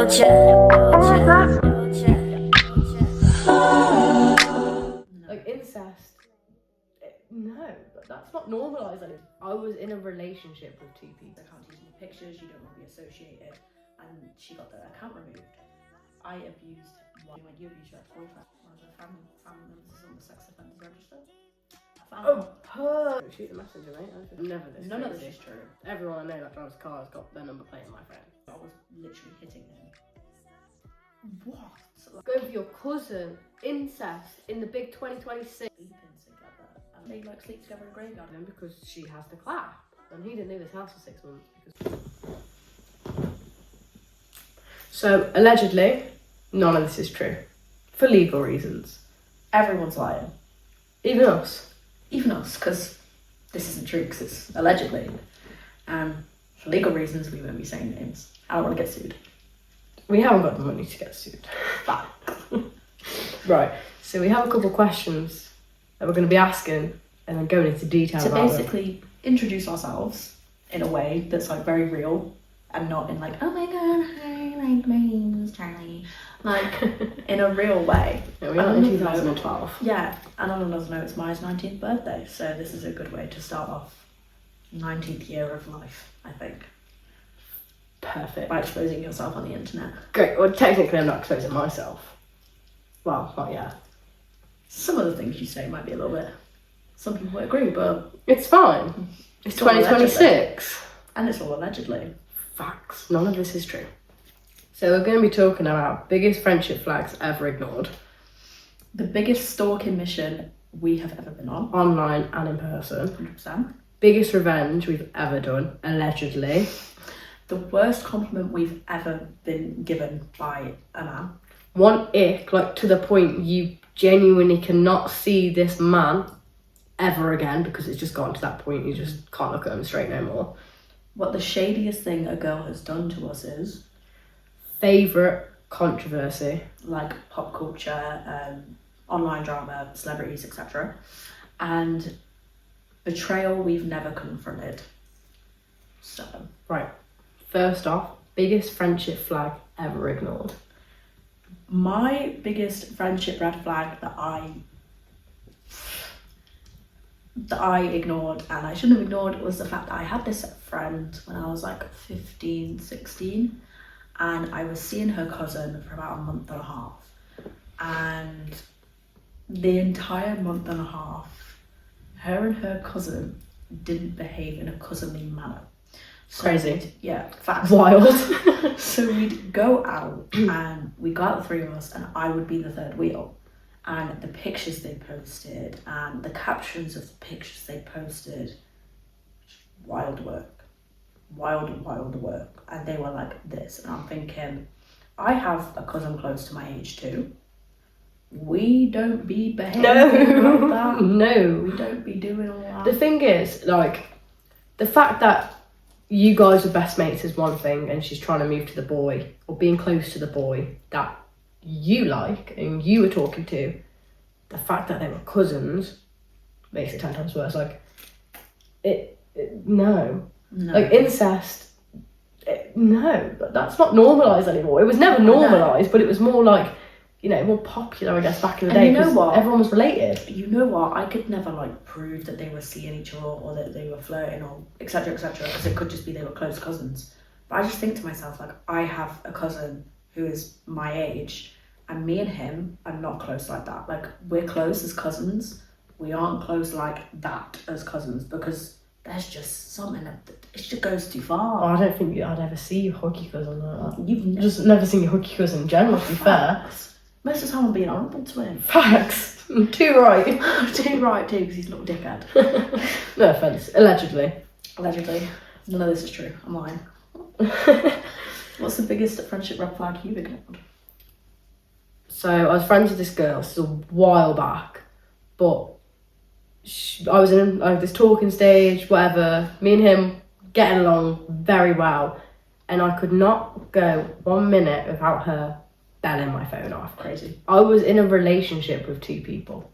Like incest, no, but that's not normalised. I was in a relationship with two people. I can't use any pictures, you don't want to be associated, and she got the account removed. I abused one when you abused your ex-boyfriend. One of the family members is on the sex offenders register. Shoot the messenger, mate. Never this. None of this is true. Everyone I know that drives cars got their number plate in my phone. I was literally hitting him. What? Going for your cousin, incest in the big 2026. Sleeping together, and they like sleep together in a graveyard. Because she has to clap, and he didn't leave his house for 6 months. So allegedly, none of this is true, for legal reasons. Everyone's lying, Even us. because this isn't true, because it's allegedly. For legal reasons, we won't be saying names. I don't want to get sued. We haven't got the money to get sued. Right, so we have a couple of questions that we're going to be asking and then going into detail To about basically introduce ourselves in a way that's like very real and not in like, oh my god, hi, like my name is Charlie. Like in a real way. Yeah, we're not in 2012. Yeah, and none of us know it's Maya's 19th birthday, so this is a good way to start off 19th year of life, I think. Perfect. By exposing yourself on the internet. Great, well technically I'm not exposing myself. Well, not yet. Some of the things you say might be a little bit, some people would agree, but It's fine. It's 2026. and it's all allegedly. Facts. None of this is true. So we're going to be talking about biggest friendship flags ever ignored. The biggest stalking mission we have ever been on. Online and in person. 100%. Biggest revenge we've ever done, allegedly. The worst compliment we've ever been given by a man. One ick, like to the point you genuinely cannot see this man ever again because it's just gotten to that point you just can't look at him straight no more. What the shadiest thing a girl has done to us is Favourite controversy. like pop culture, online drama, celebrities, etc. And betrayal we've never confronted. So Right, first off, biggest friendship flag ever ignored. my biggest friendship red flag that I ignored, and I shouldn't have ignored, was the fact that I had this friend when I was like 15, 16, and I was seeing her cousin for about a month and a half, and the entire month and a half, her and her cousin didn't behave in a cousinly manner. So Crazy. Yeah, facts. Wild. So we'd go out and we'd go out the three of us, and I would be the third wheel. And the pictures they posted and the captions of the pictures they posted, wild work. Wild work. And they were like this. And I'm thinking, I have a cousin close to my age too. We don't be behaving like that. No. We don't be doing all that. The thing is, like, the fact that you guys are best mates is one thing and she's trying to move to the boy or being close to the boy that you like and you were talking to, the fact that they were cousins makes it 10 times worse. Like, no. Like, incest, no, but that's not normalised anymore. It was never normalised, but it was more like, you know, more popular, I guess, back in the day. You know what? Everyone was related. You know what? I could never like prove that they were seeing each other or that they were flirting or etc. because it could just be they were close cousins. But I just think to myself, like, I have a cousin who is my age, and me and him are not close like that. Like, we're close as cousins. We aren't close like that as cousins because there's just something that it just goes too far. Oh, I don't think I'd ever see your hockey cousin like that. You've Just never seen your hockey cousin in general, to be fair. Most of the time I'm being honourable to him. Facts. Too right. Too right too, because he's not a dickhead. No offence. Allegedly. Allegedly. None of this is true. I'm lying. What's the biggest friendship red flag you've ignored? So I was friends with this girl. This is a while back, but I was in like this talking stage, whatever. Me and him getting along very well, and I could not go 1 minute without her belling my phone off. Crazy. I was in a relationship with two people.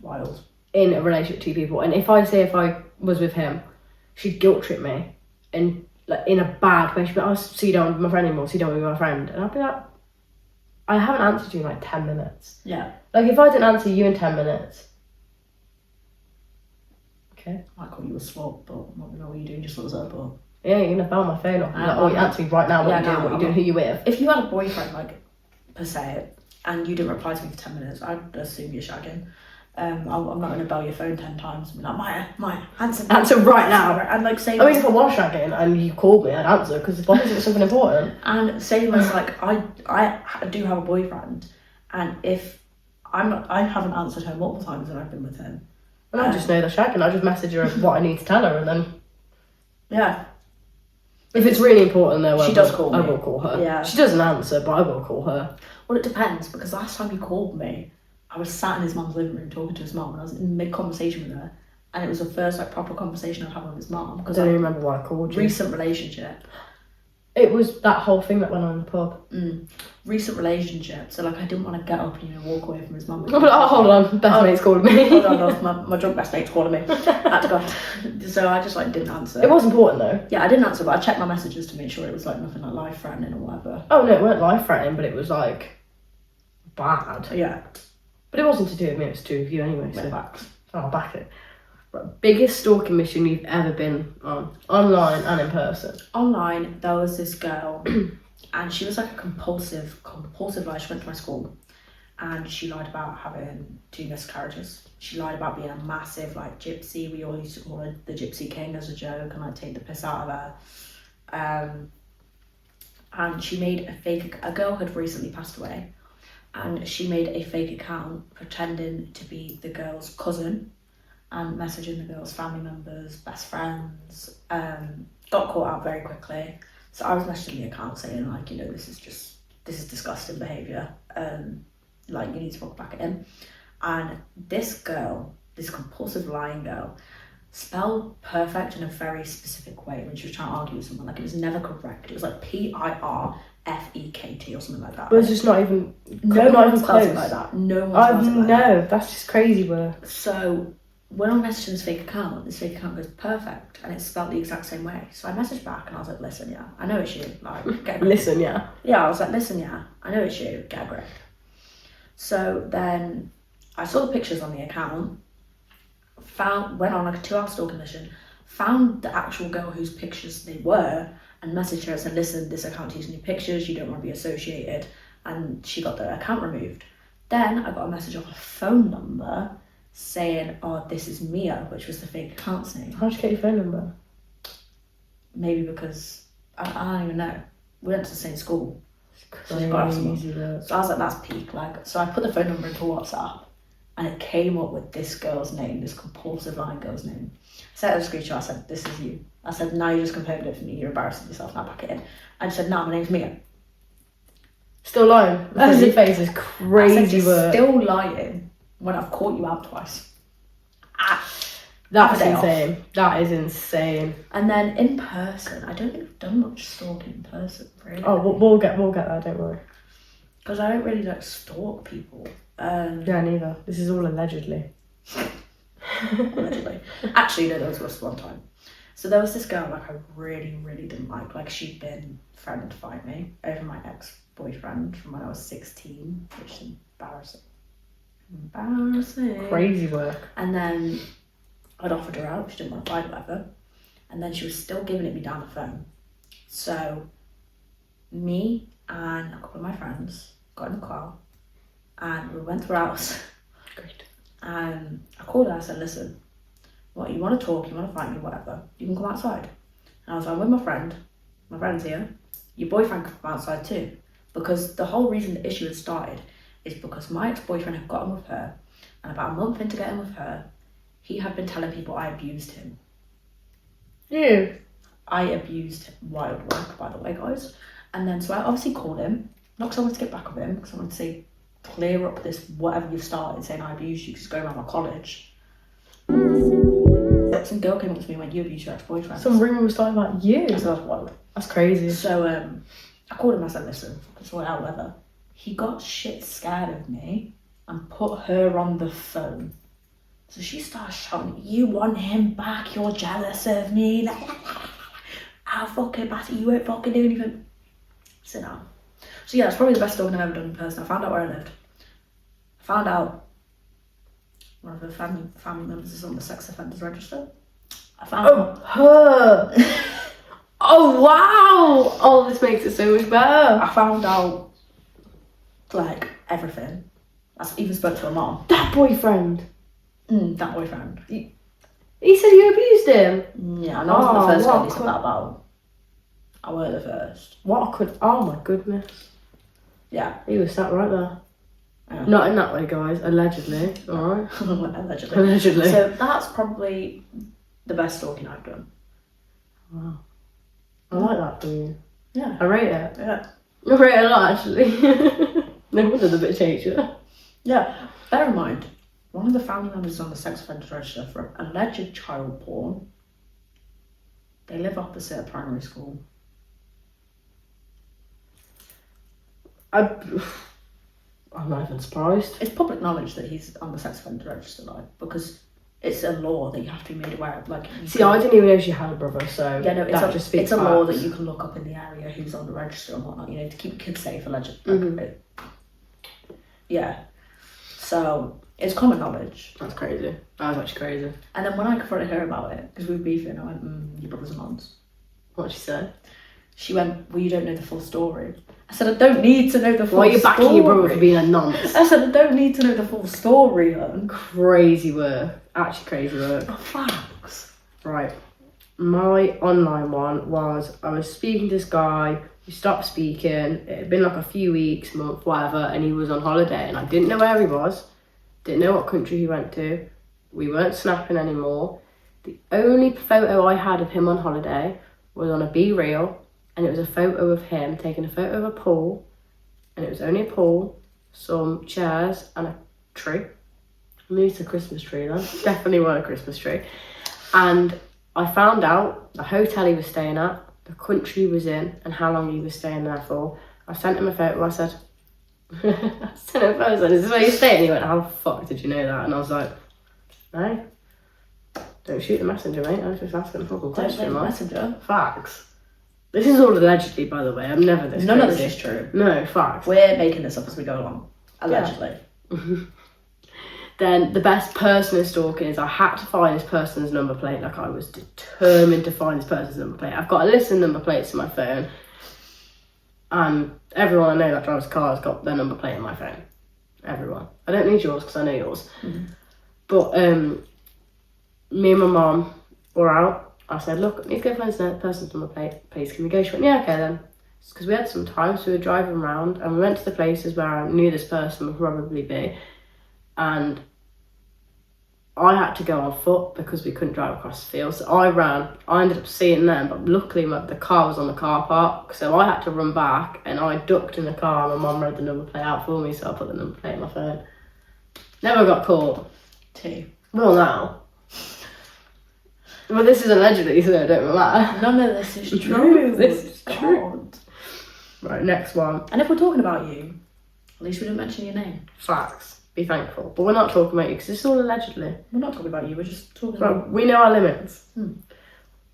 Wild. In a relationship with two people, and if I was with him, she'd guilt trip me, and like in a bad way. She'd be like, oh, so you don't want to be my friend anymore, so you don't want to be my friend. And I'd be like, I haven't answered you in like 10 minutes. Yeah. Like if I didn't answer you in 10 minutes, okay. I might call you a slut, but I don't know what you're doing, just look up, but... Yeah, you're gonna bell my phone off. Like, oh, you answer me right now. What you doing? What you doing? Who you with? If you had a boyfriend, like per se, and you didn't reply to me for 10 minutes, I'd assume you're shagging. I'm not gonna bell your phone 10 times and be like, Maya, answer right now. And like say, I mean, if I was shagging and you called me, I'd answer because it's obviously something important. And same as like I do have a boyfriend, and if I haven't answered her multiple times when I've been with him. And I just know they're shagging. I just message her what I need to tell her, and then yeah. If it's really important though, she does call me. I will call her. Yeah. She doesn't answer, but I will call her. Well, it depends, because last time he called me, I was sat in his mum's living room talking to his mum, and I was in mid-conversation with her, and it was the first like proper conversation I've had with his mum. I don't even remember why I called you. Recent relationship. It was that whole thing that went on in the pub. Recent relationship, so like I didn't want to get up and walk away from his mum. Oh, hold on, best mate's calling me. Hold on, love, my drunk best mate's calling me. Had to go. So I just like didn't answer. It was important though. Yeah, I didn't answer, but I checked my messages to make sure it was like nothing like life threatening or whatever. Oh no, it weren't life threatening, but it was like bad. Yeah. But it wasn't to do with me, it was to do with you anyway. So Facts. I'll back it. Right, biggest stalking mission you've ever been on, online and in person? Online, there was this girl, and she was like a compulsive liar. She went to my school, and she lied about having 2 miscarriages. She lied about being a massive like gypsy. We all used to call her the Gypsy King as a joke, and like take the piss out of her. And she made a girl had recently passed away, and she made a fake account pretending to be the girl's cousin and messaging the girl's family members, best friends. Got caught out very quickly. So I was messaging the account saying like, this is disgusting behaviour. Like you need to look back at him. And this girl, this compulsive lying girl, spelled perfect in a very specific way when she was trying to argue with someone. Like it was never correct. It was like PIRFEKT or something like that. But it's just not even not even close like that. No one spells it like that. No, that's just crazy work. So when I messaged this fake account goes perfect, and it's spelled the exact same way. So I messaged back and I was like, listen, yeah, I know it's you. Like, get a grip. Listen, yeah. Yeah, I was like, listen, yeah, I know it's you. Get a grip. So then I saw the pictures on the account, went on like a 2-hour stalking mission, found the actual girl whose pictures they were, and messaged her and said, listen, this account's using your pictures, you don't want to be associated. And she got the account removed. Then I got a message off a phone number saying, oh, this is Mia, which was the fake account's name. How'd you get your phone number? Maybe because, I don't even know. We went to the same school. Crazy. So I was like, that's peak. Like, so I put the phone number into WhatsApp, and it came up with this girl's name, this compulsive lying girl's name. I sent her a screenshot, I said, this is you. I said, now you just confirmed it for me, you're embarrassing yourself, now pack it in. I just said, no, my name's Mia. Still lying. That's your face is crazy work. Still lying when I've caught you out twice. That's insane. That is insane. And then in person, I don't think I've done much stalking in person, really. Oh, we'll get there, don't worry. Because I don't really like stalk people. Yeah, neither. This is all allegedly. Allegedly. Actually, no, there was just one time. So there was this girl like I really, really didn't like. Like she'd been threatening to fight me over my ex-boyfriend from when I was 16, which is embarrassing. Crazy work. And then I'd offered her out, she didn't want to fight, whatever. And then she was still giving it me down the phone. So me and a couple of my friends got in the car and we went to her house. Great. And I called her, I said, listen, what, you want to talk, you want to fight me, whatever, you can come outside. And I was like, I'm with my friend's here, your boyfriend can come outside too. Because the whole reason the issue had started is because my ex-boyfriend had gotten with her, and about a month into getting with her, he had been telling people I abused him. You? I abused him. Wild work, by the way, guys. And then, so I obviously called him, not because I wanted to get back with him, because I wanted to say, clear up this, whatever you've started, saying I abused you, because going around my college. Some girl came up to me and went, you abused your ex-boyfriend. Some rumour was starting about you. So that's wild. That's crazy. So I called him, I said, listen, sort out whatever. He got shit scared of me and put her on the phone. So she started shouting, you want him back, you're jealous of me. I I'll fucking batter you, won't fucking do anything. Sit down. So yeah, it's probably the best stalking I've ever done in person. I found out where I lived. I found out one of the family members is on the sex offenders register. I found Oh, her. Oh, wow. Oh, this makes it so much better. I found out like everything. I even spoke to her mom. That boyfriend. That boyfriend. He said you abused him. Yeah, and I wasn't the first what girl he said that about. I weren't the first. What I could. Oh my goodness. Yeah. He was sat right there. Yeah. Not in that way, guys. Allegedly. Alright. Allegedly. Allegedly. So that's probably the best stalking I've done. Wow. I like that for you. Yeah. I rate it. Yeah. I rate it a lot, actually. No wonder the bitch hates you. Yeah. Bear in mind, one of the family members is on the sex offenders register for alleged child porn. They live opposite a primary school. I'm not even surprised. It's public knowledge that he's on the sex offender register, like, because it's a law that you have to be made aware of. Like, See, I didn't even know she had a brother, so yeah, no, it's a law that you can look up in the area who's on the register and whatnot, you know, to keep kids safe, allegedly. Yeah. So it's common knowledge. That's crazy. That was actually crazy. And then when I confronted her about it, because we were beefing, I went, your brother's a nonce. What'd she say? She went, well, you don't know the full story. I said, I don't need to know the full story. Why are you backing your brother for being a nonce? I said, I don't need to know the full story, hun. Crazy work. Actually crazy work. Oh, facts. Right. My online one was, I was speaking to this guy, we stopped speaking, it had been like a few weeks, month, whatever, and he was on holiday, and I didn't know where he was, didn't know what country he went to, we weren't snapping anymore. The only photo I had of him on holiday was on a Betrayal, and it was a photo of him taking a photo of a pool, and it was only a pool, some chairs, and a tree. Maybe it's a Christmas tree then. Definitely wasn't a Christmas tree. And I found out the hotel he was staying at, the country he was in, and how long he was staying there for. I sent him a photo. I said, I sent him a photo. I said, is this where you stay? And he went, how the fuck did you know that? And I was like, no, don't shoot the messenger, mate. I was just asking a fucking question. Don't messenger. Facts. This is all allegedly, by the way. I'm never this None crazy. of this is true. No, facts. We're making this up as we go along. Allegedly. Yeah. Then the best person in stalking is I had to find this person's number plate. Like, I was determined to find this person's number plate. I've got a list of number plates in my phone, and everyone I know that drives a car has got their number plate in my phone. Everyone. I don't need yours because I know yours. But me and my mum were out. I said, look, I need to go find this person's number plate. Please, can we go? She went, yeah, okay then. Because we had some time, so we were driving around, and we went to the places where I knew this person would probably be. And I had to go on foot because we couldn't drive across the field. So I ran. I ended up seeing them, but luckily the car was on the car park. So I had to run back, and I ducked in the car. And my mum read the number plate out for me, so I put the number plate in my phone. Never got caught. 2. Well, now. Well, this is allegedly, so it don't matter. None of this is true. None of this is God. true. Right, next one. And if we're talking about you, at least we didn't mention your name. Facts. Be thankful. But we're not talking about you because it's all allegedly. We're not talking about you, we're just talking Right, about... we know our limits.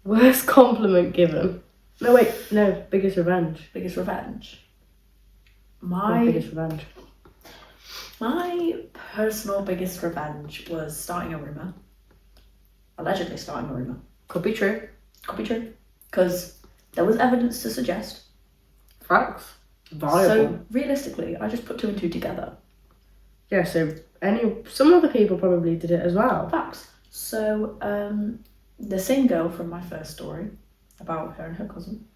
Worst compliment given. No, wait. No, biggest revenge. Biggest revenge. Biggest revenge. My personal biggest revenge was starting a rumour. Allegedly starting a rumour. Could be true. Could be true. Because there was evidence to suggest. Facts. Viable. So, realistically, I just put 2 and 2 together. Yeah, so some other people probably did it as well. Facts. So, the same girl from my first story about her and her cousin.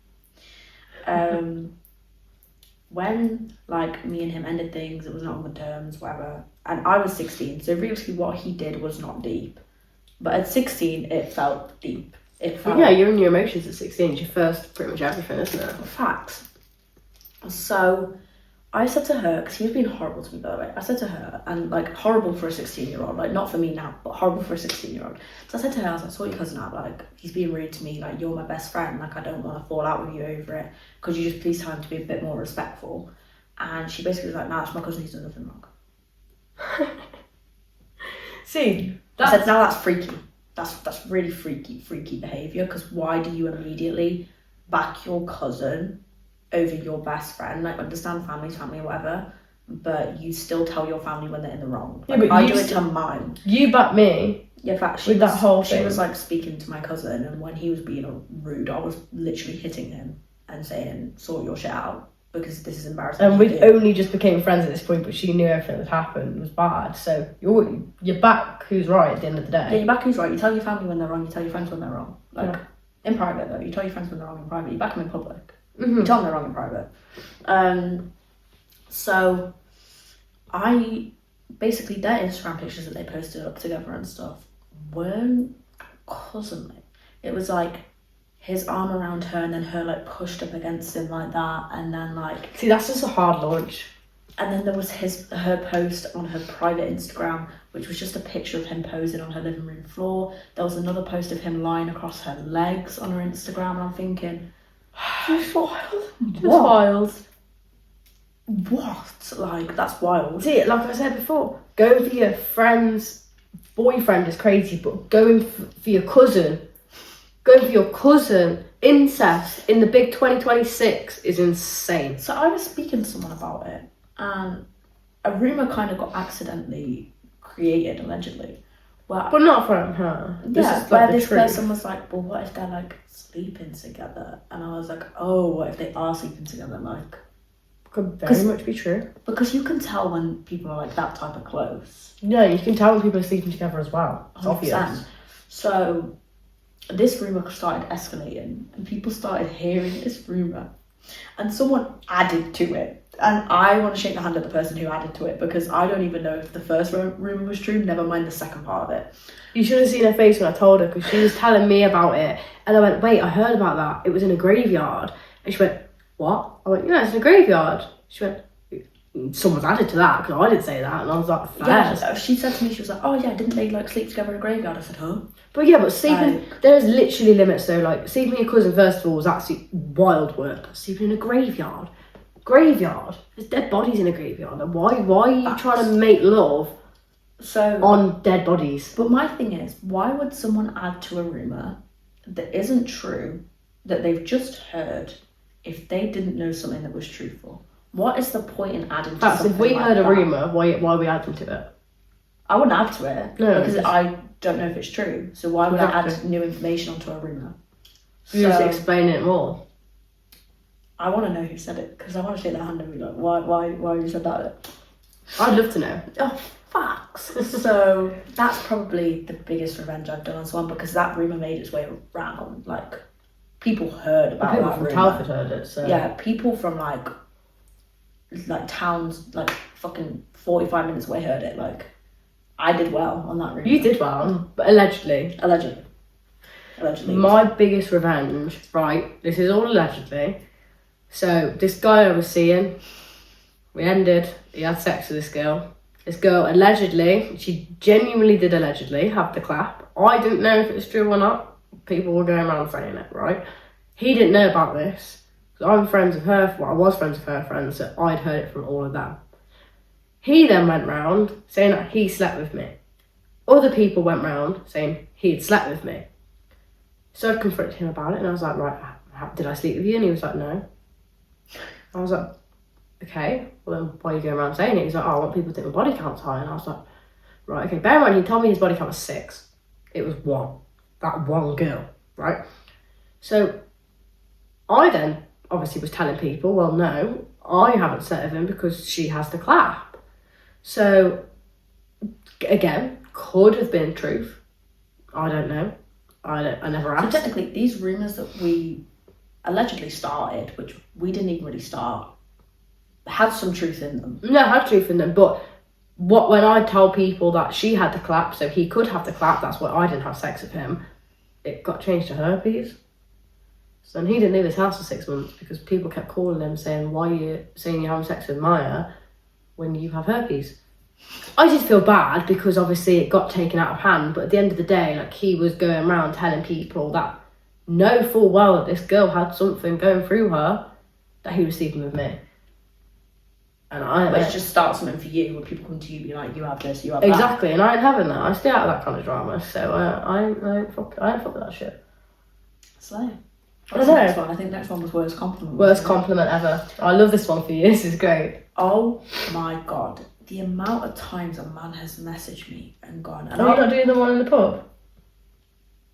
When, like, me and him ended things, it was not on good terms, whatever. And I was 16, so realistically what he did was not deep. But at 16, it felt deep. It felt... Well, yeah, you're in your emotions at 16. It's your first pretty much everything, isn't it? Facts. So, I said to her, because he was being horrible to me, by the way. I said to her, and like horrible for a 16-year-old, like not for me now, but horrible for a 16-year-old. So I said to her, I was like, sort your cousin out, like he's being rude to me, like you're my best friend, like I don't want to fall out with you over it. Could you just please tell him to be a bit more respectful? And she basically was like, nah, it's my cousin, he's done nothing wrong. See, I said, now that's freaky. That's really freaky behaviour, because why do you immediately back your cousin over your best friend. Like, understand family's family, whatever, but you still tell your family when they're in the wrong. Like, but I do it to mine. You back me. Yeah, in fact, with that whole she thing. was like speaking to my cousin, and when he was being rude, I was literally hitting him and saying, "Sort your shit out, because this is embarrassing." And we only just became friends at this point, but she knew everything that happened was bad. So you're back who's right at the end of the day. Yeah, you're back who's right. You tell your family when they're wrong. You tell your friends when they're wrong. Like, in private though, you tell your friends when they're wrong in private. You back them in public. You tell them they're wrong in private. So I basically, their Instagram pictures that they posted up together and stuff weren't cousinly. It was like his arm around her and then her like pushed up against him like that, and then like, see, that's just a hard launch. and then there was her post on her private Instagram, which was just a picture of him posing on her living room floor. There was another post of him lying across her legs on her Instagram, and I'm thinking, just wild. Just wild. What? Like, that's wild. See, like I said before, going for your friend's boyfriend is crazy, but going for your cousin, incest in the big 2026 is insane. So I was speaking to someone about it, and a rumour kind of got accidentally created, allegedly. But not from her. Where this person was like, well, what if they're like sleeping together? And I was like, oh, what if they are sleeping together? Like, could very much be true. Because you can tell when people are like that type of close. Yeah, you can tell when people are sleeping together as well. It's 100%. obvious. So this rumour started escalating, and people started hearing this rumour, and someone added to it. And I want to shake the hand at the person who added to it, because I don't even know if the first rumour was true, never mind the second part of it. You should have seen her face when I told her, because she was telling me about it. And I went, wait, I heard about that. It was in a graveyard. And she went, what? I went, yeah, it's in a graveyard. She went, someone's added to that, because I didn't say that. And I was like, fair. Yeah, she said to me, she was like, oh yeah, didn't they like sleep together in a graveyard? I said, huh? But yeah, but sleeping, there's literally limits though. Like, sleeping with your cousin, first of all, was actually wild work. Sleeping in a graveyard. There's dead bodies in a graveyard. Like, why are you trying to make love on dead bodies? But my thing is, why would someone add to a rumour that isn't true, that they've just heard, if they didn't know something that was truthful? What is the point in adding to something if we like heard a that? rumour, why are we adding to it? I wouldn't add to it, No, because I don't know if it's true. So why would I add new information onto a rumour? You just explain it more. I want to know who said it, because I want to shake their hand and be like, why you said that? I'd love to know. Oh, facts. So that's probably the biggest revenge I've done on someone, because that rumour made its way around. Like, people heard about people that from rumour. Telford heard it, so... Yeah, people from like towns like fucking 45 minutes away heard it. Like, I did well on that rumour. You did well, but allegedly. Allegedly. My biggest revenge, right, this is all allegedly. So, this guy I was seeing, we ended, he had sex with this girl. This girl, allegedly, she genuinely did allegedly have the clap. I didn't know if it was true or not. People were going around saying it, right? He didn't know about this. So I'm friends with her, I was friends with her friends, so I'd heard it from all of them. He then went round saying that he slept with me. Other people went round saying he'd slept with me. So I confronted him about it, and I was like, right, did I sleep with you? And he was like, no. I was like, okay, well then why are you going around saying it? He's like, oh, I want people to think my body count's high. And I was like, right, okay, bear in mind, he told me his body count was 6. It was 1. That one girl, right? So I then obviously was telling people, well, no, I haven't slept with him because she has the clap. So, again, could have been truth. I don't know. I never asked. So technically, these rumours that we allegedly started, which we didn't even really start, had some truth in them. No, had truth in them, but when I told people that she had the clap, so he could have the clap, that's why I didn't have sex with him, it got changed to herpes. So he didn't leave his house for 6 months because people kept calling him saying, why are you saying you're having sex with Maya when you have herpes? I just feel bad because obviously it got taken out of hand, but at the end of the day, like, he was going around telling people that know full well that this girl had something going through her, that he was sleeping with me. And Which just starts something for you, when people come to you and be like, you have this, you have that. Exactly, and I ain't having that. I stay out of that kind of drama, so I ain't fuck with that shit. Slay. I don't know. Next one. I think next one was worst compliment. Worst compliment ever. I love this one for you. This is great. Oh my god. The amount of times a man has messaged me and gone... And Are you not doing the one in the pub?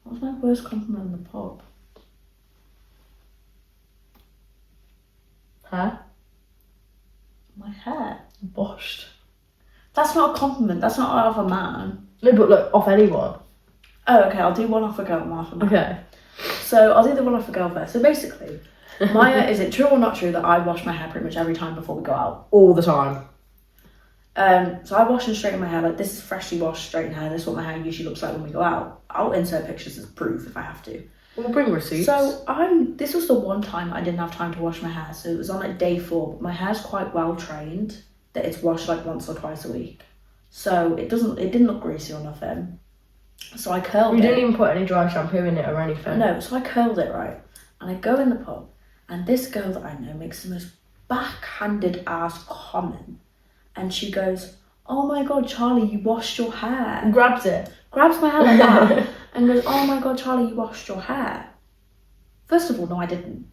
What was my worst compliment in the pub? Huh? My hair. Washed. That's not a compliment. That's not off a man. No, but look, off anyone. Oh, okay. I'll do one off a girl and one off a man. Okay. So I'll do the one off a girl first. So basically, Maya, is it true or not true that I wash my hair pretty much every time before we go out? All the time. So I wash and straighten my hair. Like, this is freshly washed, straightened hair. This is what my hair usually looks like when we go out. I'll insert pictures as proof if I have to. We'll bring receipts. So this was the one time I didn't have time to wash my hair. So it was on like day 4. But my hair's quite well trained that it's washed like once or twice a week. So it didn't look greasy or nothing. So I curled it. You didn't even put any dry shampoo in it or anything. No, so I curled it, right? And I go in the pub, and this girl that I know makes the most backhanded ass comment. And she goes, "Oh my god, Charlie, you washed your hair." And grabs it. Grabs my hair like that and goes, "Oh my god, Charlie, you washed your hair." First of all, no, I didn't.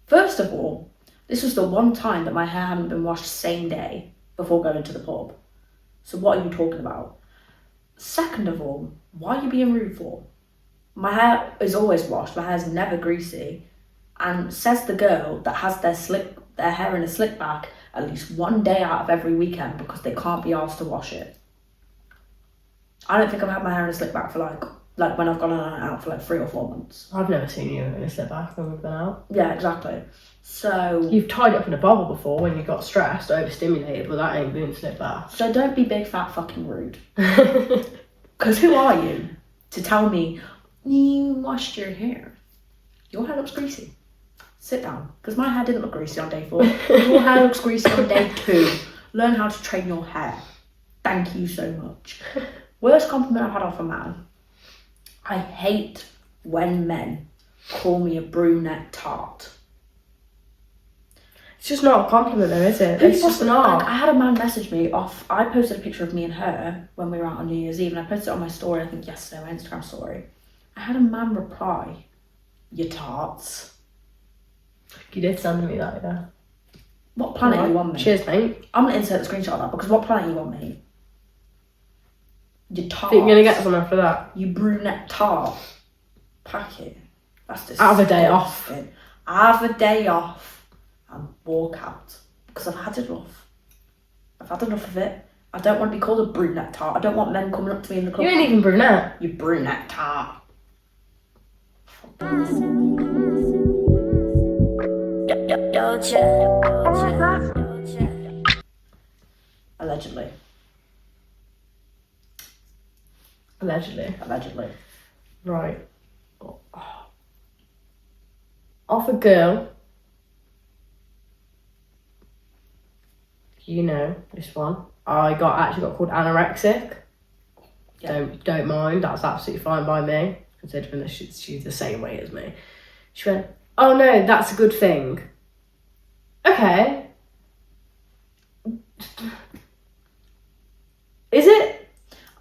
First of all, this was the one time that my hair hadn't been washed same day before going to the pub. So what are you talking about? Second of all, why are you being rude for? My hair is always washed. My hair's never greasy. And says the girl that has their hair in a slick back at least one day out of every weekend because they can't be asked to wash it. I don't think I've had my hair in a slick back for like when I've gone on and out for like 3 or 4 months. I've never seen you in a slip back when we've been out. Yeah, exactly. So You've tied up in a bubble before when you got stressed, overstimulated, but that ain't being slip back. So don't be big fat fucking rude. Because who are you to tell me you washed your hair? Your hair looks greasy. Sit down. Because my hair didn't look greasy on day 4. Your hair looks greasy on day 2. Learn how to train your hair. Thank you so much. Worst compliment I've had off a man. I hate when men call me a brunette tart. It's just not a compliment though, is it? It's just not. Like, I had a man message me off. I posted a picture of me and her when we were out on New Year's Eve, and I posted it on my story, I think yesterday, my Instagram story. I had a man reply, "You tarts." You did send me that, yeah. What planet you on, mate? Cheers, mate. I'm gonna insert the screenshot of that because what planet you on, mate? You tarts. Think you're gonna get some after that? You brunette tart. Pack it. That's disgusting. Have a day off. Have a day off and walk out because I've had enough. I've had enough of it. I don't want to be called a brunette tart. I don't want men coming up to me in the club. You ain't even brunette. You brunette tart. Allegedly. Allegedly. Right. Off a girl. You know this one. I actually got called anorexic. Yeah. Don't mind. That's absolutely fine by me, considering that she's the same way as me. She went, "Oh no, that's a good thing." Okay. Is it?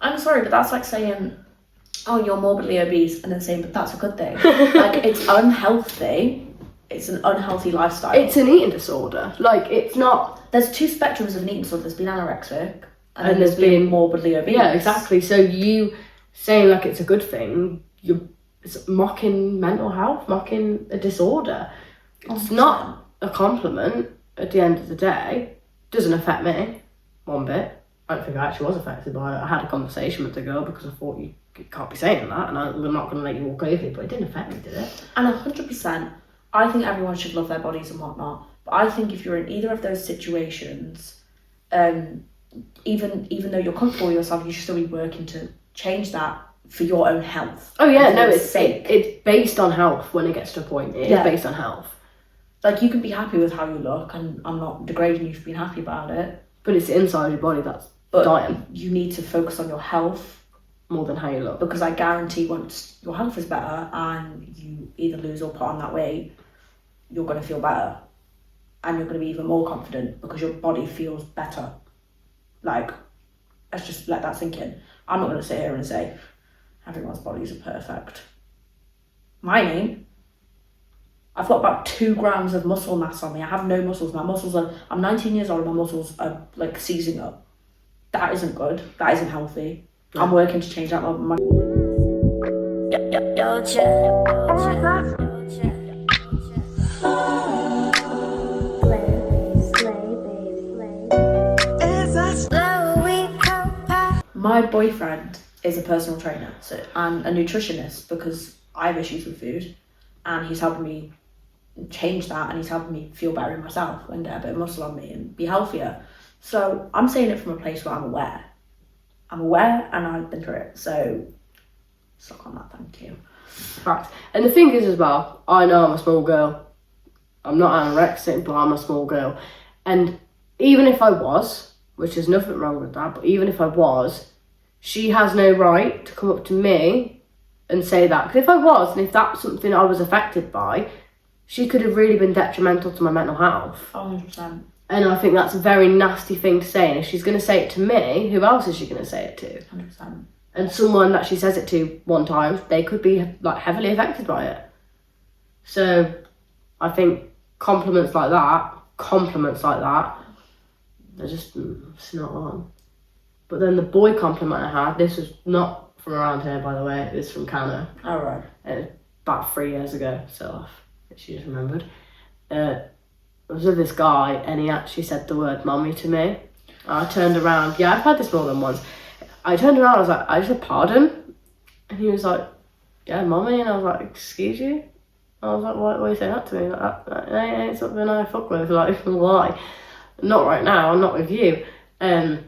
I'm sorry, but that's like saying, "Oh, you're morbidly obese," and then saying, "But that's a good thing." Like, it's unhealthy. It's an unhealthy lifestyle. It's an eating disorder. Like, it's not. There's 2 spectrums of an eating disorder. There's been anorexic, and then there's been morbidly obese. Yeah, exactly. So you saying like it's a good thing, it's mocking mental health, mocking a disorder. It's not a compliment at the end of the day. Doesn't affect me one bit. I don't think I actually was affected by it. I had a conversation with the girl because I thought you can't be saying that, and I'm not going to let you walk over it, but it didn't affect me, did it? And 100%, I think everyone should love their bodies and whatnot. But I think if you're in either of those situations, even though you're comfortable with yourself, you should still be working to change that for your own health. Oh yeah, no, it's based on health when it gets to a point. It is based on health. Like, you can be happy with how you look, and I'm not degrading you for being happy about it. But it's the inside of your body that's dying. You need to focus on your health more than how you look. Because I guarantee once your health is better and you either lose or put on that weight, you're going to feel better. And you're going to be even more confident because your body feels better. Like, let's just let that sink in. I'm not going to sit here and say, everyone's bodies are perfect. Mine ain't. I've got about 2 grams of muscle mass on me. I have no muscles. I'm 19 years old and my muscles are like seizing up. That isn't good. That isn't healthy. Yeah. I'm working to change that. My boyfriend is a personal trainer and a nutritionist because I have issues with food, and he's helping me change that, and he's helping me feel better in myself and get a bit of muscle on me and be healthier. So I'm saying it from a place where I'm aware and I've been through it, so suck on that. Thank you. Fact. And the thing is as well, I know I'm a small girl. I'm not anorexic, but I'm a small girl. And even if I was, which there's nothing wrong with that, but even if I was, she has no right to come up to me and say that. Because if I was, and if that's something I was affected by, she could have really been detrimental to my mental health. 100%. And I think that's a very nasty thing to say. And if she's going to say it to me, who else is she going to say it to? 100%. And someone that she says it to one time, they could be like heavily affected by it. So I think compliments like that, they're just, it's not on. But then the boy compliment I had, this was not from around here, by the way, it's from Canada. All right. About 3 years ago, so she just remembered. I was with this guy and he actually said the word mommy to me. I turned around, yeah, I've had this more than once. I turned around, I was like, I said pardon? And he was like, yeah, mommy. And I was like, excuse you? I was like, why are you saying that to me? Like, that ain't something I fuck with, like, why? Not right now, I'm not with you. And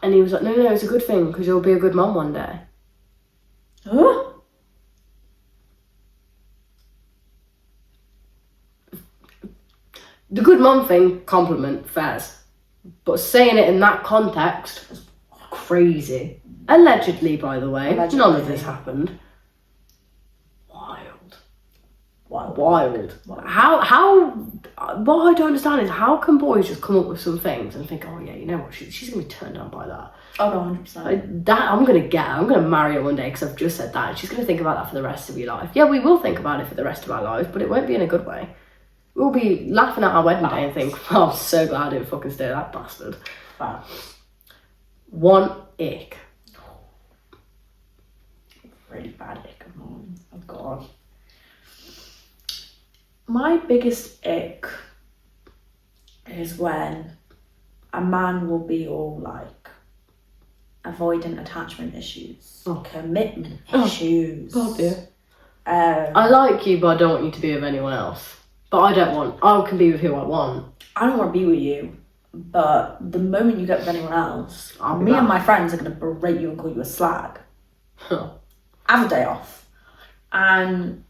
he was like, no, it's a good thing because you'll be a good mum one day. Huh? The good mum thing, compliment, fairs. But saying it in that context was crazy. Allegedly, by the way. Allegedly. None of this happened. Wild. How, what I don't understand is how can boys just come up with some things and think, oh yeah, you know what, she's going to be turned on by that. Oh, no, 100%. I'm going to marry her one day because I've just said that. And she's going to think about that for the rest of your life. Yeah, we will think about it for the rest of our lives, but it won't be in a good way. We'll be laughing at our wedding day and think, oh, I'm so glad I didn't fucking stay that bastard. Facts. One ick. Really bad ick of mine. Oh, God. My biggest ick is when a man will be all like avoidant attachment issues, commitment issues. Oh dear. I like you, but I don't want you to be with anyone else. But I can be with who I want. I don't want to be with you, but the moment you get with anyone else, me and my friends are going to berate you and call you a slag. Have a day off. And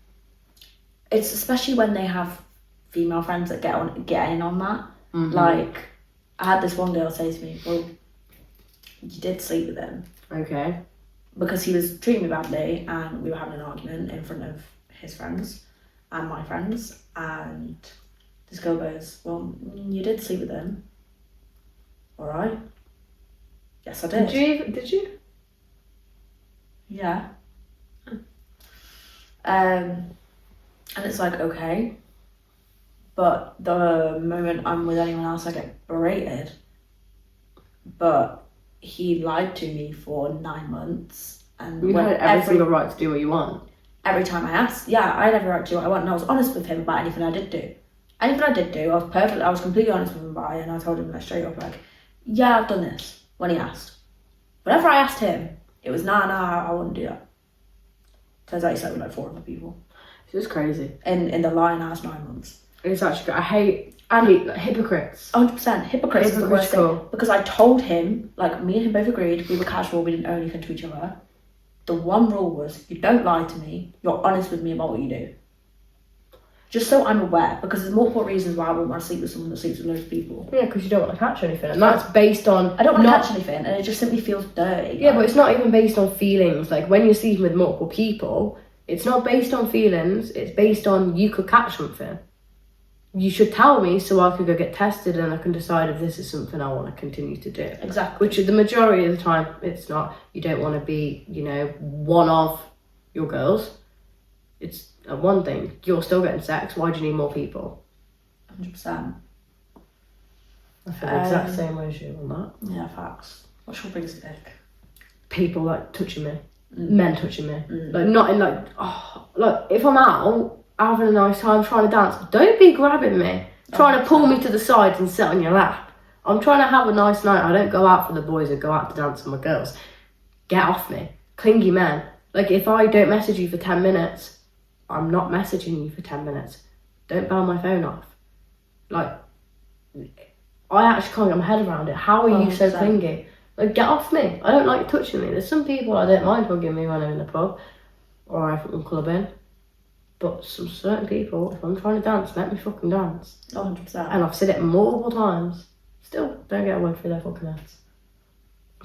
it's especially when they have female friends that get in on that. Mm-hmm. Like, I had this one girl say to me, well, you did sleep with him. Okay. Because he was treating me badly and we were having an argument in front of his friends and my friends. And this girl goes, well, you did sleep with him. All right. Yes, I did. Did you? Yeah. And it's like, okay, but the moment I'm with anyone else, I get berated. But he lied to me for 9 months. And you had every single right to do what you want. Every time I asked, yeah, I had every right to do what I want. And I was honest with him about anything I did do. Anything I did do, I was completely honest with him about it. And I told him like, straight up, like, yeah, I've done this, when he asked. Whenever I asked him, it was, nah, I wouldn't do that. Turns out he slept with like 4 other people. It's crazy. In the lying-ass 9 months. It's actually, I hate hypocrites. 100%. Hypocrites is the worst thing. Because I told him, like, me and him both agreed, we were casual, we didn't owe anything to each other. The one rule was, you don't lie to me, you're honest with me about what you do. Just so I'm aware, because there's multiple reasons why I wouldn't want to sleep with someone that sleeps with loads of people. Yeah, because you don't want to catch anything. And that's based on... I don't want to catch anything, and it just simply feels dirty. Yeah, but it's not even based on feelings. Like, when you're sleeping with multiple people, it's not based on feelings, it's based on you could catch something. You should tell me so I could go get tested and I can decide if this is something I want to continue to do. Exactly. Which the majority of the time, it's not. You don't want to be, one of your girls. it's one thing. You're still getting sex. Why do you need more people? 100%. I feel the exact same way as you on that. Yeah, facts. What's your biggest dick? People like touching me, men touching me, like not in like if I'm out having a nice time trying to dance, don't be grabbing me, trying to pull me to the side and sit on your lap. I'm trying to have a nice night. I don't go out for the boys. I go out to dance with my girls. Get off me, clingy men. Like if I don't message you for 10 minutes, I'm not messaging you for 10 minutes. Don't burn my phone off. Like I actually can't get my head around it. How are you so clingy? Like, get off me. I don't like touching me. There's some people I don't mind hugging me when I'm in the pub or I'm clubbing. But some certain people, if I'm trying to dance, let me fucking dance. 100%. And I've said it multiple times. Still, don't get away through their fucking heads.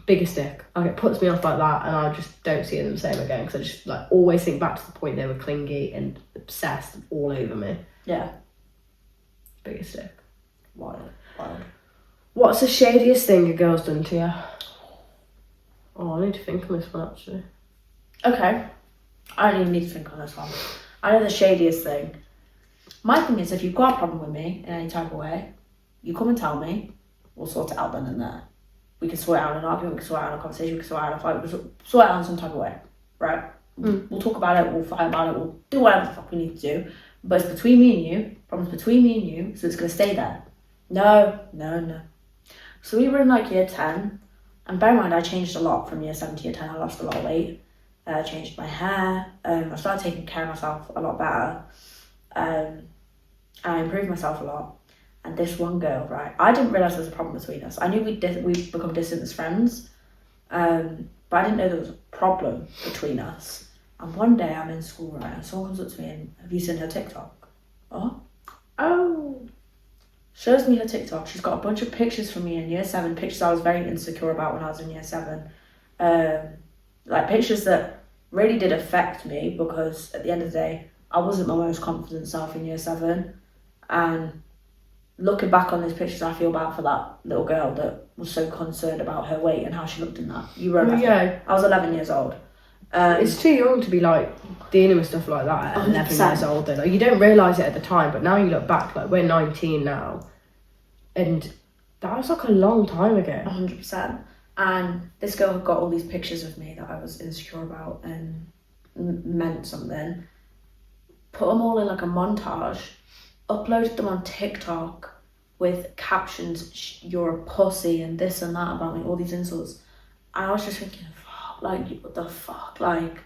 Biggest dick. Like, it puts me off like that and I just don't see them the same again because I just like always think back to the point they were clingy and obsessed and all over me. Yeah. Biggest dick. Wild. What's the shadiest thing a girl's done to you? Oh, I need to think on this one actually. Okay. I don't even need to think on this one. I know the shadiest thing. My thing is, if you've got a problem with me in any type of way, you come and tell me. We'll sort it out then and there. We can sort it out in an argument, we can sort it out in a conversation, we can sort it out in a fight, we can sort it out in some type of way. Right? We'll talk about it, we'll fight about it, we'll do whatever the fuck we need to do. But it's between me and you, problems between me and you, so it's going to stay there. No. So we were in like year 10, and bear in mind I changed a lot from year 7 to year 10. I lost a lot of weight, I changed my hair, I started taking care of myself a lot better, I improved myself a lot. And this one girl, right, I didn't realise there was a problem between us. I knew we'd become distant as friends, but I didn't know there was a problem between us. And one day I'm in school, right, and someone comes up to me and, have you seen her TikTok? Oh. Shows me her TikTok. She's got a bunch of pictures from me in year 7, pictures I was very insecure about when I was in year 7. Like pictures that really did affect me because at the end of the day, I wasn't my most confident self in year 7. And looking back on those pictures, I feel bad for that little girl that was so concerned about her weight and how she looked in that. You were 11. Yeah. I was 11 years old. It's too young to be like dealing with stuff like that at 11 years old. Though. Like, you don't realise it at the time, but now you look back, like we're 19 now, and that was like a long time ago. 100%. And this girl had got all these pictures of me that I was insecure about and meant something. Put them all in like a montage, uploaded them on TikTok with captions, you're a pussy and this and that about me, all these insults. And I was just thinking, fuck, like, what the fuck? Like,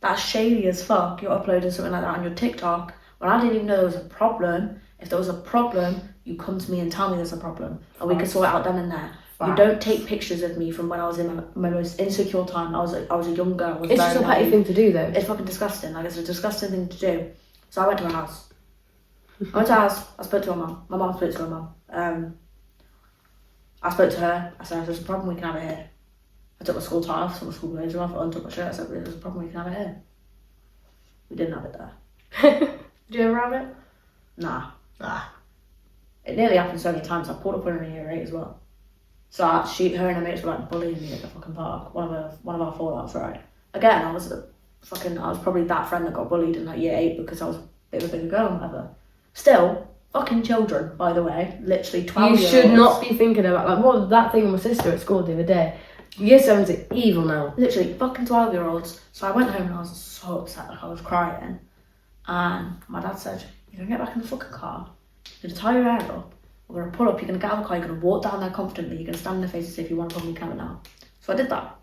that's shady as fuck. You're uploading something like that on your TikTok when I didn't even know there was a problem. If there was a problem, you come to me and tell me there's a problem and we can sort it out then and there. You don't take pictures of me from when I was in my most insecure time. I was a young girl. It's just a petty thing to do though. It's fucking disgusting. Like, it's a disgusting thing to do. So I went to her house. I spoke to her mum. My mum spoke to her mum. I spoke to her. I said, if there's a problem, we can have it here. I took my school tie off, took my school blazer off, I untook my shirt. I said, if there's a problem, we can have it here. We didn't have it there. Did you ever have it? Nah. It nearly happened so many times. I pulled up on her in year 8 as well. So her and her mates were like bullying me at the fucking park. One of our fallouts, right? Again, I was probably that friend that got bullied in like year 8 because I was a bit of a bigger girl and whatever. Still, fucking children, by the way, literally 12 You should not be thinking about, like, what was that thing with my sister at school the other day? Year 7's evil now. Literally, fucking 12-year-olds. So I went home and I was so upset, like I was crying. And my dad said, you're going to get back in the fucking car, you're going to tie your hair up, we're going to pull up, you're going to get out of the car, you're going to walk down there confidently, you're going to stand in their face and say, if you want to put me camera now. So I did that.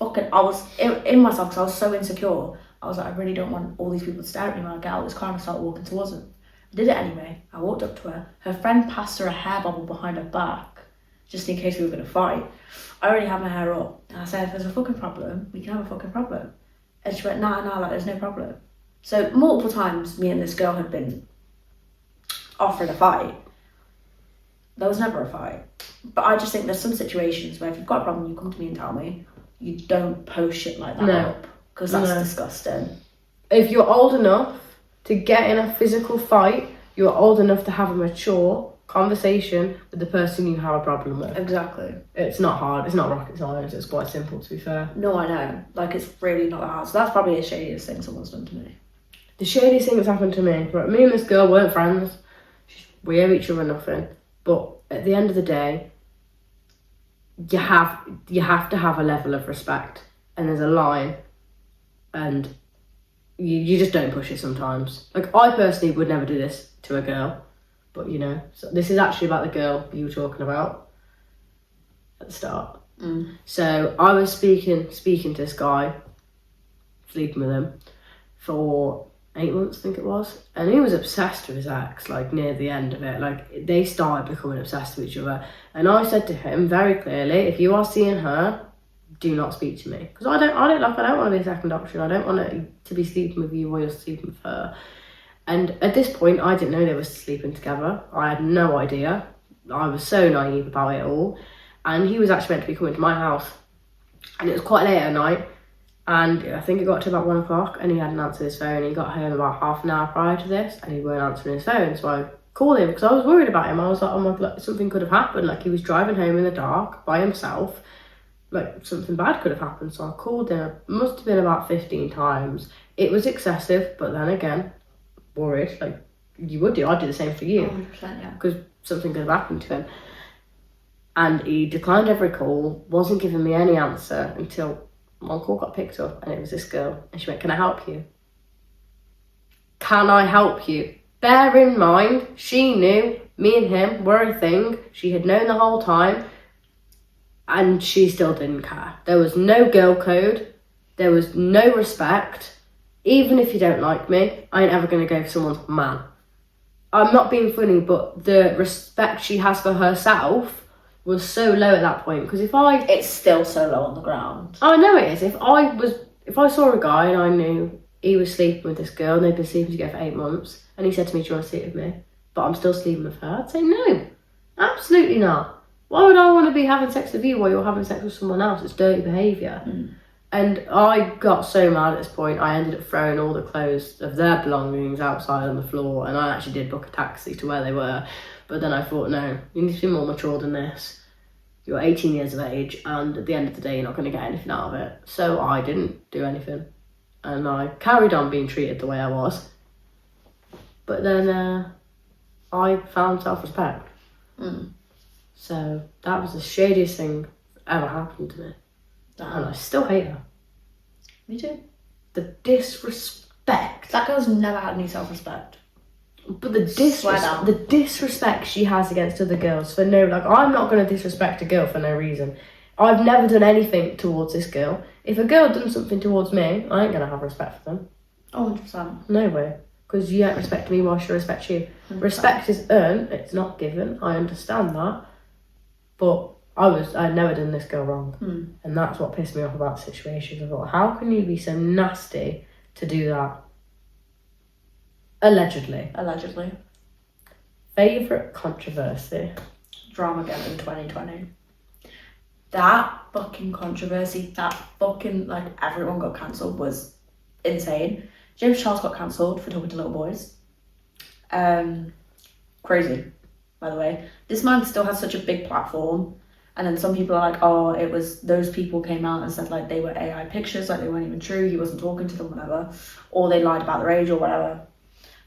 I was in myself because I was so insecure. I was like, I really don't want all these people to stare at me when I get out of this car and I start walking towards them. I did it anyway. I walked up to her. Her friend passed her a hair bubble behind her back, just in case we were going to fight. I already had my hair up. And I said, if there's a fucking problem, we can have a fucking problem. And she went, nah, like, there's no problem. So multiple times, me and this girl had been offered a fight. There was never a fight. But I just think there's some situations where if you've got a problem, you come to me and tell me. You don't post shit like that up, because that's disgusting. If you're old enough to get in a physical fight, you're old enough to have a mature conversation with the person you have a problem with. Exactly. It's not hard. It's not rocket science. It's quite simple, to be fair. No, I know. Like, it's really not that hard. So that's probably the shadiest thing someone's done to me. The shadiest thing that's happened to me, right, me and this girl weren't friends. We owe each other nothing. But at the end of the day, you have to have a level of respect. And there's a line. And you just don't push it sometimes. Like, I personally would never do this to a girl. But, you know, so this is actually about the girl you were talking about at the start. So I was speaking to this guy, sleeping with him, for 8 months, I think it was. And he was obsessed with his ex, like, near the end of it. Like, they started becoming obsessed with each other. And I said to him very clearly, if you are seeing her, do not speak to me. Because I don't want to be a second option. I don't want to be sleeping with you while you're sleeping with her. And at this point, I didn't know they were sleeping together. I had no idea. I was so naive about it all. And he was actually meant to be coming to my house. And it was quite late at night. And I think it got to about 1 o'clock and he hadn't answered his phone. He got home about half an hour prior to this and he weren't answering his phone. So I called him because I was worried about him. I was like, oh my God, something could have happened. Like, he was driving home in the dark by himself. Like, something bad could have happened. So I called him. It must have been about 15 times. It was excessive, but then again, worried. Like, you would do. I'd do the same for you. 100%, yeah. Because something could have happened to him. And he declined every call, wasn't giving me any answer until one call got picked up and it was this girl. And she went, can I help you? Can I help you? Bear in mind, she knew me and him were a thing. She had known the whole time. And she still didn't care. There was no girl code. There was no respect. Even if you don't like me, I ain't ever going to go for someone's man. I'm not being funny, but the respect she has for herself was so low at that point. Because it's still so low on the ground. I know it is. If I saw a guy and I knew he was sleeping with this girl and they'd been sleeping together for 8 months and he said to me, do you want to sleep with me? But I'm still sleeping with her. I'd say no. Absolutely not. Why would I want to be having sex with you while you're having sex with someone else? It's dirty behaviour. And I got so mad at this point, I ended up throwing all the clothes of their belongings outside on the floor, and I actually did book a taxi to where they were. But then I thought, no, you need to be more mature than this. You're 18 years of age, and at the end of the day, you're not going to get anything out of it. So I didn't do anything. And I carried on being treated the way I was. But then I found self-respect. So that was the shadiest thing ever happened to me. And I still hate her. Me too. The disrespect. That girl's never had any self-respect. But the disrespect she has against other girls for no, like, I'm not going to disrespect a girl for no reason. I've never done anything towards this girl. If a girl done something towards me, I ain't going to have respect for them. 100%. No way. Because you ain't respect me, why should I respect you? 100%. Respect is earned, it's not given. I understand that. But I'd never done this girl wrong. And that's what pissed me off about the situation. I thought, how can you be so nasty to do that? Allegedly. Favourite controversy? Dramageddon 2020. That fucking controversy, that fucking, like, everyone got cancelled was insane. James Charles got cancelled for talking to little boys. Crazy, by the way. This man still has such a big platform. And then some people are like, oh, it was, those people came out and said, like, they were AI pictures, like, they weren't even true, he wasn't talking to them, whatever. Or they lied about their age or whatever.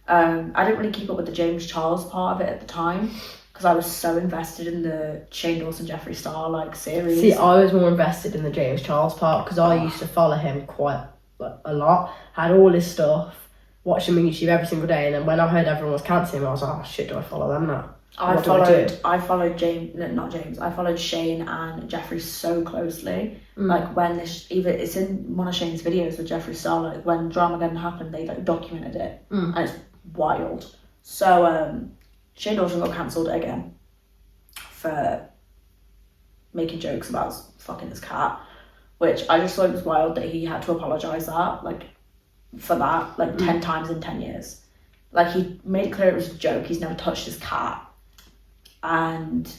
I didn't really keep up with the James Charles part of it at the time because I was so invested in the Shane Dawson, Jeffree Star, like, series. See, I was more invested in the James Charles part because I used to follow him quite, like, a lot. Had all his stuff, watched him on YouTube every single day, and then when I heard everyone was cancelling him, I was like, oh shit, do I follow them now? I followed Shane and Jeffree so closely. Like, when it's in one of Shane's videos with Jeffree Star, like, when Dramageddon happened, they, like, documented it, and it's wild. So Shane Dawson got cancelled again for making jokes about fucking his cat, which I just thought it was wild that he had to apologise for that 10 times in 10 years. Like, he made it clear it was a joke, he's never touched his cat. And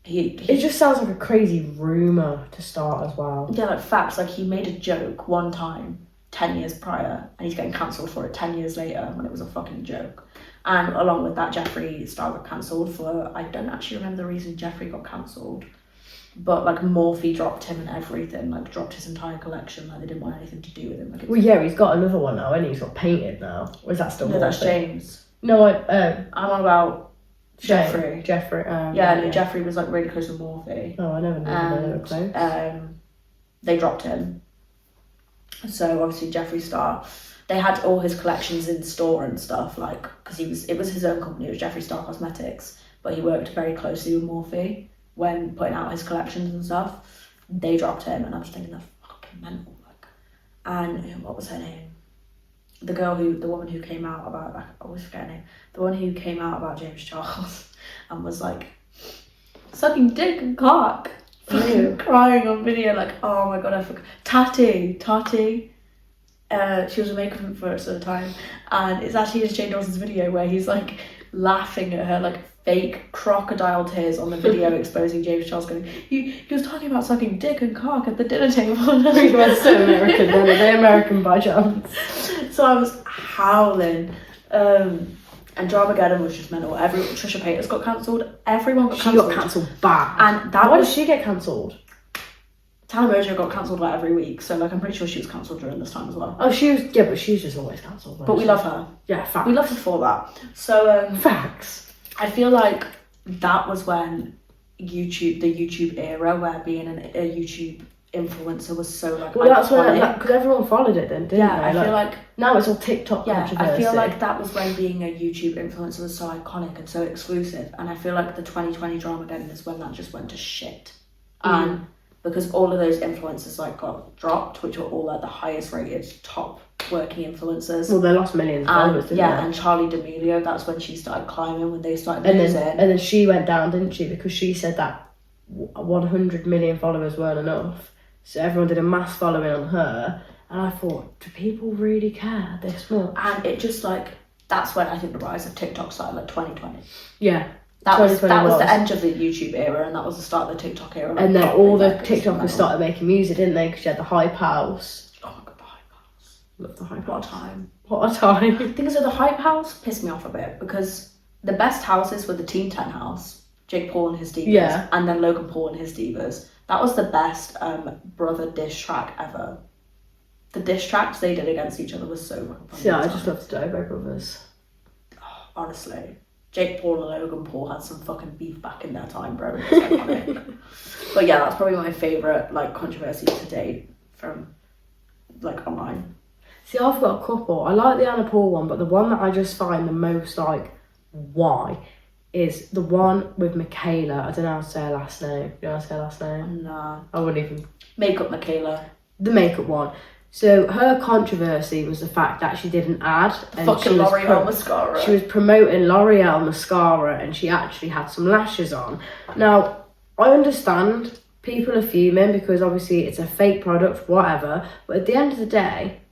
it just sounds like a crazy rumour to start as well. Yeah, like, facts. Like, he made a joke one time 10 years prior and he's getting cancelled for it 10 years later when it was a fucking joke. And along with that, Jeffree Star got cancelled for, I don't actually remember the reason Jeffree got cancelled, But like Morphe dropped him and everything, like dropped his entire collection, like they didn't want anything to do with him. Like, Well, yeah, he's got another one now, and he's got painted now. Or is that still? No, that's Morphe? James. No, I'm on about Jeffrey. Jeffrey. No, Jeffrey was like really close with Morphe. Oh, I never knew they were close. They dropped him. So obviously Jeffree Star, they had all his collections in store and stuff, like, because it was his own company, it was Jeffree Star Cosmetics, but he worked very closely with Morphe when putting out his collections and stuff. They dropped him, and I was thinking, they're fucking mental, like. And what was her name? The woman who came out about, I always forget her name, the one who came out about James Charles and was like, sucking dick and cock. Crying on video, like, oh my god, I forgot. Tati. She was a makeup influencer at the time, and it's actually just Jane Dawson's video where he's like laughing at her, like fake crocodile tears on the video exposing James Charles going, he was talking about sucking dick and cock at the dinner table. He was so American, then. Are they American by chance? So I was howling. And Dramageddon was just mental. Trisha Paytas got cancelled. Everyone got cancelled. She got cancelled bad. And why did she get cancelled? Tana Mojo got cancelled like every week, so like I'm pretty sure she was cancelled during this time as well. Oh, but she's just always cancelled. But we love her. Yeah, facts. We love her for that. So facts. I feel like that was when the YouTube era, where being a YouTube influencer was so like that's when, because everyone followed it then, didn't they? I feel like now it's all TikTok controversy. I feel like that was when being a YouTube influencer was so iconic and so exclusive, and I feel like the 2020 Dramageddon is when that just went to shit. And because all of those influencers like got dropped, which were all like the highest rated top working influencers. Well, they lost millions of followers, didn't they? And Charlie D'Amelio, that's when she started climbing, when they started losing. And then she went down, didn't she? Because she said that 100 million followers weren't enough. So everyone did a mass following on her, and I thought, do people really care this much? And it just like, that's when I think the rise of TikTok started, like 2020. Yeah. That was the end of the YouTube era, and that was the start of the TikTok era. Like, and then all the TikTokers started making music, didn't they? Because you had the Hype House. Oh my god, the Hype House. Love the Hype House. What a time. What a time. Things are the Hype House pissed me off a bit, because the best houses were the Team 10 house, Jake Paul and his Divas, and then Logan Paul and his Divas. That was the best brother diss track ever. The diss tracks they did against each other was so fun. Yeah, I just love the Dobo Brothers. Oh, honestly. Jake Paul and Logan Paul had some fucking beef back in their time, bro. It was iconic. But yeah, that's probably my favourite like controversy to date from like online. See, I've got a couple. I like the Anna Paul one, but the one that I just find the most like, why, is the one with Michaela. I don't know how to say her last name. Do you know how to say her last name? No. I wouldn't even. Makeup Michaela. The makeup one. So her controversy was the fact that she did an ad. And fucking L'Oreal mascara. She was promoting L'Oreal mascara, and she actually had some lashes on. Now, I understand people are fuming because obviously it's a fake product, whatever. But at the end of the day,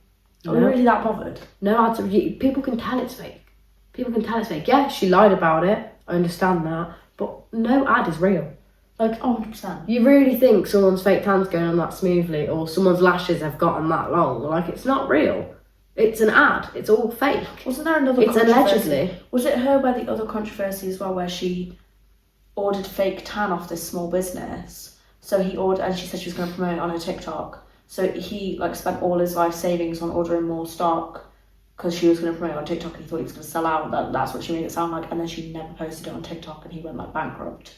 are we really that bothered? No, people can tell it's fake. People can tell it's fake. Yeah, she lied about it. I understand that, but no ad is real. Like, 100%. You really think someone's fake tan's going on that smoothly, or someone's lashes have gotten that long? Like, it's not real. It's an ad. It's all fake. Wasn't there another It's allegedly. Was it her where the other controversy as well, where she ordered fake tan off this small business? So he ordered, and she said she was going to promote it on her TikTok. So he like spent all his life savings on ordering more stock, because she was going to promote it on TikTok and he thought he was going to sell out. That's what she made it sound like. And then she never posted it on TikTok and he went like bankrupt.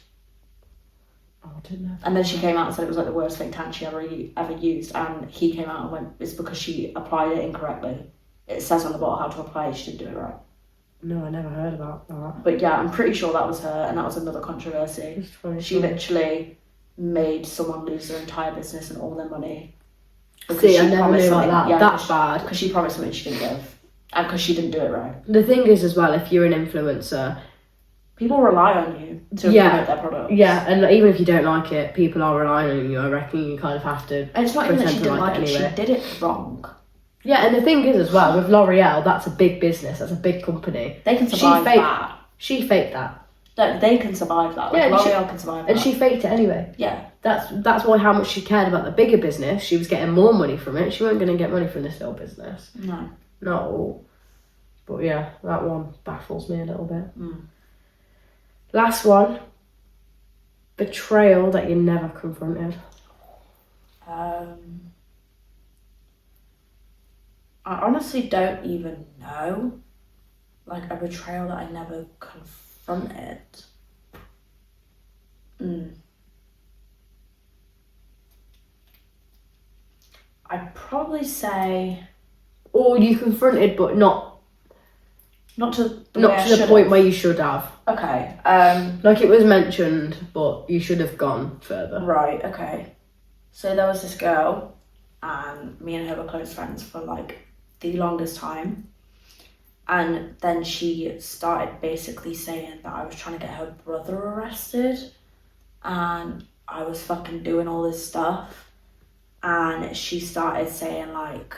Oh, I didn't know. And then she came out and said it was like the worst fake tan she ever used. And he came out and went, it's because she applied it incorrectly. It says on the bottle how to apply it, she didn't do it right. No, I never heard about that. But yeah, I'm pretty sure that was her, and that was another controversy. She literally made someone lose their entire business and all their money. See, I never knew about that. Yeah, that's bad. Because she promised something she didn't give. And because she didn't do it right. The thing is as well, if you're an influencer, people rely on you to promote their product. Yeah, and even if you don't like it, people are relying on you. I reckon you kind of have to. And it's not even that she didn't like it, anyway. She did it wrong. Yeah, and the thing is as well, with L'Oreal, that's a big business, that's a big company. They can survive that. She faked that. Like, they can survive that. Like, L'Oreal can survive that. And she faked it anyway. Yeah. That's why how much she cared about the bigger business. She was getting more money from it. She wasn't going to get money from this little business. No. Not all. But yeah, that one baffles me a little bit. Mm. Last one. Betrayal that you never confronted. I honestly don't even know. Like a betrayal that I never confronted. I'd probably say Or you confronted, but not to the point where you should have. Okay. Like it was mentioned, but you should have gone further. Right. Okay. So there was this girl, and me and her were close friends for like the longest time. And then she started basically saying that I was trying to get her brother arrested, and I was fucking doing all this stuff. And she started saying like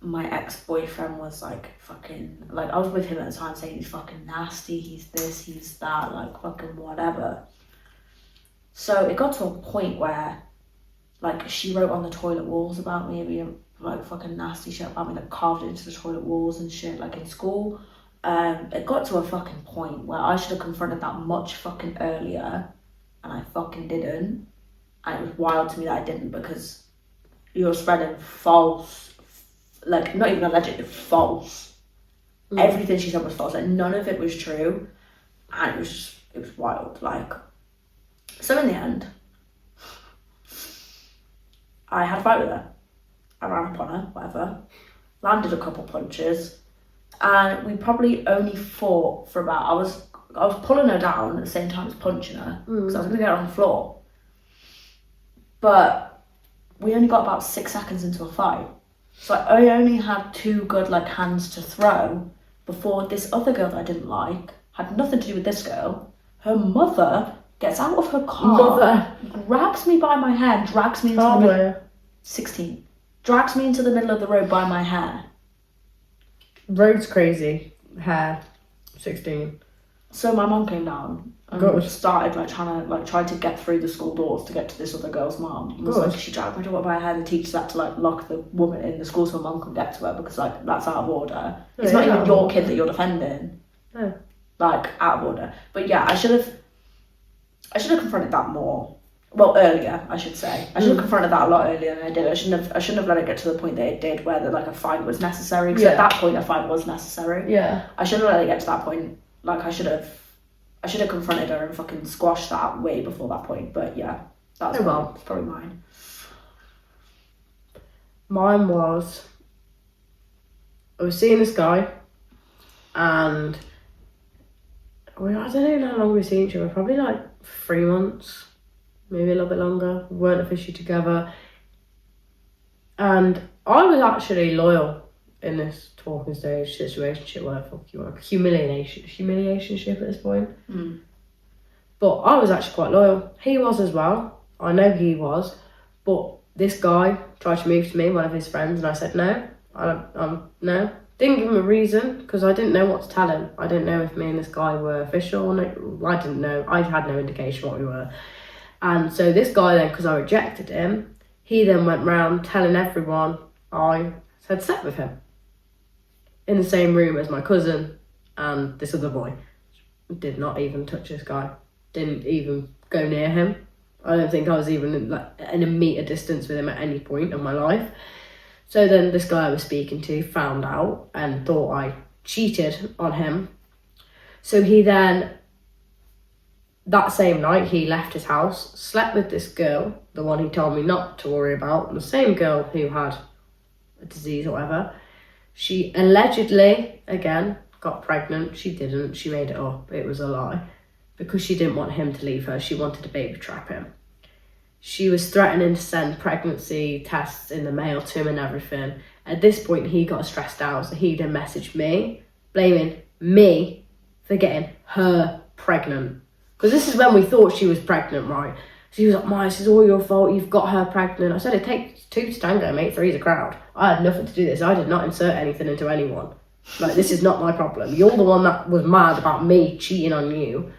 my ex-boyfriend was like fucking, like I was with him at the time, saying he's fucking nasty, he's this, he's that, like fucking whatever. So it got to a point where like she wrote on the toilet walls about me being like fucking nasty shit about me, like carved it into the toilet walls and shit, like in school. It got to a fucking point where I should have confronted that much fucking earlier, and I fucking didn't. And it was wild to me that I didn't, because you're spreading false, like not even alleged, false. Everything she said was false, like none of it was true, and it was wild. Like, so in the end, I had a fight with her. I ran up on her, whatever, landed a couple punches, and we probably only fought for about, I was pulling her down at the same time as punching her, because I was gonna get her on the floor. But we only got about 6 seconds into a fight. So I only had 2 good like hands to throw before this other girl that I didn't like, had nothing to do with this girl. Her mother gets out of her car, grabs me by my hair, drags me into the middle. 16. Drags me into the middle of the road by my hair. Road's crazy. Hair. 16. So my mom came down and started like tried to get through the school doors to get to this other girl's mom. She dragged my daughter by her hair. The teachers had to like lock the woman in the school so mom couldn't get to her, because like that's out of order. It's not even your kid that you're defending. No. Like out of order. But yeah, I should have confronted that more. Well, earlier, I should say. I should have confronted that a lot earlier than I did. I shouldn't have let it get to the point that it did, where like a fight was necessary. Because at that point, a fight was necessary. Yeah. I shouldn't have let it get to that point. Like I should have confronted her and fucking squashed that way before that point. But yeah, that's probably mine. Mine was, I was seeing this guy, and I don't know how long we've seen each other. Probably like 3 months. Maybe a little bit longer. We weren't officially together. And I was actually loyal in this talking stage, situationship, whatever the fuck you want. Humiliationship at this point. But I was actually quite loyal. He was as well. I know he was. But this guy tried to move to me, one of his friends, and I said no. No. Didn't give him a reason, because I didn't know what to tell him. I didn't know if me and this guy were official or not. I didn't know. I had no indication what we were. And so this guy then, because I rejected him, he then went round telling everyone I had slept with him in the same room as my cousin and this other boy. Did not even touch this guy. Didn't even go near him. I don't think I was even in a meter distance with him at any point in my life. So then this guy I was speaking to found out and thought I cheated on him. So he then, that same night, he left his house, slept with this girl, the one he told me not to worry about, the same girl who had a disease or whatever. She allegedly, again, got pregnant. She didn't. She made it up. It was a lie. Because she didn't want him to leave her. She wanted to baby trap him. She was threatening to send pregnancy tests in the mail to him and everything. At this point, he got stressed out, so he then messaged me, blaming me for getting her pregnant. Because this is when we thought she was pregnant, right? She was like, "Maya, this is all your fault. You've got her pregnant." I said, "It takes 2 to tango, mate. 3's a crowd. I had nothing to do this. I did not insert anything into anyone. Like, this is not my problem. You're the one that was mad about me cheating on you.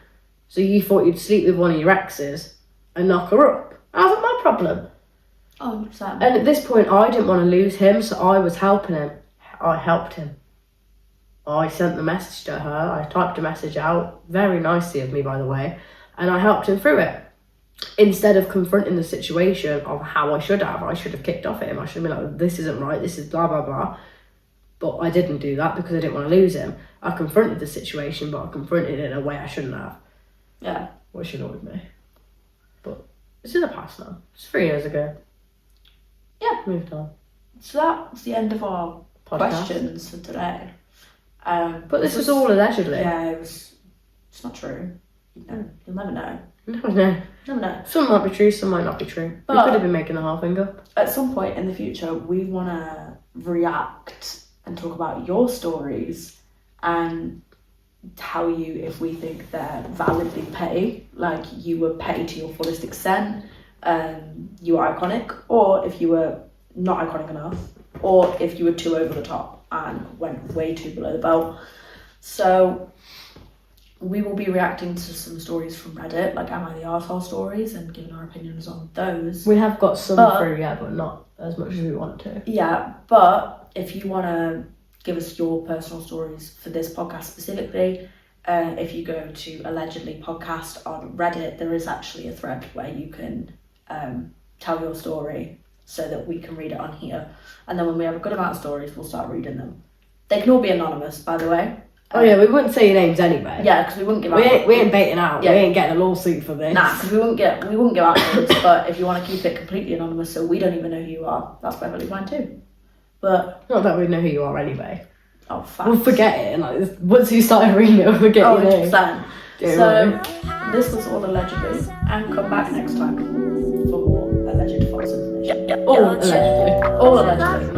So you thought you'd sleep with one of your exes and knock her up. How's it my problem?" 100%. And at this point, I didn't want to lose him, so I was helping him. I helped him. I sent the message to her. I typed a message out, very nicely of me, by the way. and I helped him through it. Instead of confronting the situation of how I should have kicked off at him. I should have been like, this isn't right, this is blah, blah, blah. But I didn't do that because I didn't want to lose him. I confronted the situation, but I confronted it in a way I shouldn't have. Yeah. Which annoyed me. But it's in the past now. It's 3 years ago. Yeah. Moved on. So that's the end of our Podcast. questions for today. But this was all allegedly. Yeah, it's not true. You'll never know. No. Never know. Some might be true, some might not be true. We But- could have been making the half finger. At some point in the future, we want to react and talk about your stories and tell you if we think they're validly petty, like you were petty to your fullest extent, you were iconic, or if you were not iconic enough, or if you were too over the top and went way too below the belt. So we will be reacting to some stories from Reddit, like Am I the Arsehole stories, and giving our opinions on those. We have got some But- through, yeah, but not as much as we want to. Yeah, but if you want to give us your personal stories for this podcast specifically, if you go to Allegedly Podcast on Reddit, there is actually a thread where you can tell your story so that we can read it on here. And then when we have a good amount of stories, we'll start reading them. They can all be anonymous, by the way. Oh yeah, we wouldn't say your names anyway. Yeah, because we wouldn't give We out. ain't baiting out. Yeah. We ain't getting a lawsuit for this. Nah, because we wouldn't give out names. But if you want to keep it completely anonymous, so we don't even know who you are, that's perfectly fine too. But Not that we know who you are anyway. oh, facts. We'll forget it. And like, once you start reading it, we'll forget Oh, your name. 100%. Don't So worry. this was all allegedly, and come back next time for more alleged false information. All allegedly. All allegedly.